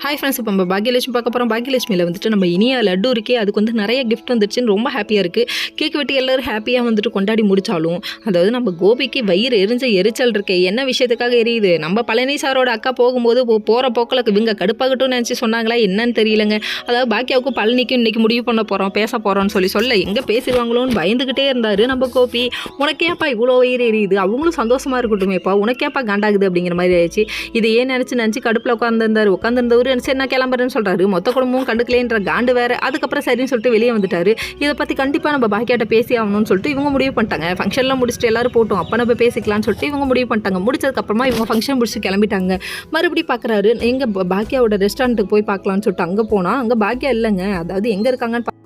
Hi friends, இப்போ நம்ம பாக்கியலட்சுமி பார்க்க போகிறோம். பாக்கியலட்சுமியில் வந்துட்டு நம்ம இனியா லட்டு இருக்கே, அதுக்கு வந்து நிறைய கிஃப்ட் வந்துருச்சுன்னு ரொம்ப ஹாப்பியாக இருக்குது. கேக் வெட்டி எல்லோரும் ஹாப்பியாக வந்துட்டு கொண்டாடி முடித்தாலும், அதாவது நம்ம கோபிக்கு வயிறு எரிச்சல் இருக்கே. என்ன விஷயத்துக்காக எரியுது? நம்ம பழனி சாரோட அக்கா போகும்போது போகிற போக்கில் இவங்க கடுப்பாகட்டும்னு நினச்சி சொன்னாங்களா என்னன்னு தெரியலங்க. அதாவது பாக்கியாவுக்கும் பழனிக்கும் இன்றைக்கி முடிவு பண்ண போகிறோம், பேச போகிறோன்னு சொல்ல எங்கே பேசிடுவாங்களோன்னு பயந்துக்கிட்டே இருந்தார் நம்ம கோபி. உனக்கேப்பா இவ்வளோ வயிறு எரியுது? அவங்களும் சந்தோஷமாக இருக்கட்டுமேப்பா, உனக்கேப்பா காண்டாகுது அப்படிங்கிற மாதிரி ஆயிடுச்சு. இதை ஏன் நினச்சி கடுப்பில் உட்காந்துருந்தவர் சரி நான் கிளம்புறேன்னு சொல்கிறாரு. மொத்த குடும்பமும் கண்டுக்கலேன்ற காண்டு வேறு. அதுக்கப்புறம் சரின்னு சொல்லிட்டு வெளியே வந்துட்டார். இதை பற்றி கண்டிப்பாக நம்ம பாக்கியாட்ட பேசி ஆகணும்னு சொல்லிட்டு இவங்க முடிவு பண்ணிட்டாங்க. ஃபங்க்ஷன்லாம் முடிச்சுட்டு எல்லாரும் போட்டோம், அப்போ நம்ம பேசிக்கலாம்னு சொல்லிட்டு இவங்க முடிவு பண்ணிட்டாங்க. முடிச்சதுக்கப்புறமா இவங்க ஃபங்க்ஷன் முடிச்சு கிளம்பிட்டாங்க. மறுபடியும் பார்க்குறாரு, எங்கள் பாக்கியாவோட ரெஸ்டாரண்ட்டுக்கு போய் பார்க்கலான்னு சொல்லிட்டு அங்கே போனால் அங்கே பாக்கியா இல்லைங்க. அதாவது எங்கே இருக்காங்கன்னு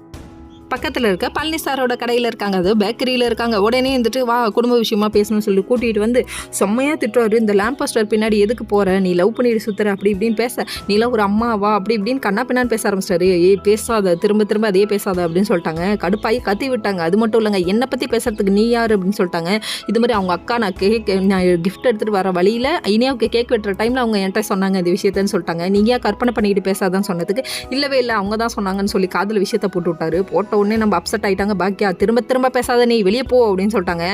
பக்கத்தில் இருக்க பழனி சாரோட கடையில் இருக்காங்க, அது பேக்கரியில் இருக்காங்க. உடனே வந்துட்டு வா குடும்ப விஷயமா பேசணும்னு சொல்லி கூட்டிகிட்டு வந்து செம்மையாக திட்டுவார். இந்த லேம்ப் போஸ்டர் பின்னாடி எதுக்கு போகிற, நீ லவ் பண்ணிட்டு சுற்றுற அப்படி இப்படின்னு பேச, நீலாம் ஒரு அம்மாவா அப்படி இப்படின்னு கண்ணா பின்னான்னு பேச ஆரம்பிச்சிட்டாரு. பேசாத, திரும்ப அதே பேசாத அப்படின்னு சொல்லிட்டாங்க. கடுப்பாகி கத்தி விட்டாங்க. அது மட்டும் இல்லைங்க, என்னை பற்றி பேசுறதுக்கு நீ யார் அப்படின்னு சொல்லிட்டாங்க. இது மாதிரி அவங்க அக்கா நான் கிஃப்ட் எடுத்துகிட்டு வர வழியில் இனியாவுக்கு கேக் வெட்டுற டைமில் அவங்க என்கிட்ட சொன்னாங்க இந்த விஷயத்தன்னு சொல்லிட்டாங்க. நீங்கள் ஏன் கற்பனை பண்ணிக்கிட்டு பேசாதான்னு சொன்னதுக்கு இல்லவே இல்லை அவங்க தான் சொன்னாங்கன்னு சொல்லி காதில் விஷயத்தை போட்டு விட்டாரு. போட்ட உடனே நம்ம அப்செட் ஆகிட்டாங்க. பாக்கியா திரும்ப பேசாத, நீ வெளியே போ அப்படின்னு சொல்லிட்டாங்க.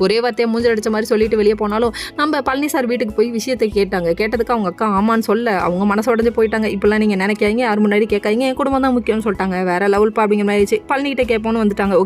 ஒரே வார்த்தையை மூஞ்சில் அடித்த மாதிரி சொல்லிட்டு வெளியே போனாலும் நம்ம பழனி சார் வீட்டுக்கு போய் விஷயத்தை கேட்டாங்க. கேட்டதுக்கு அவங்க அக்கா ஆமான்னு சொல்ல அவங்க மனசு உடஞ்சு போயிட்டாங்க. இப்பெல்லாம் நீங்கள் நினைக்காதீங்க, யார் முன்னாடி கேட்காதீங்க, என் குடும்பம் தான் முக்கியம்னு சொல்லிட்டாங்க. வேற லெவல்ப்பா அப்படிங்கிற மாதிரி பழனிக்கிட்ட கேட்போன்னு வந்துட்டாங்க.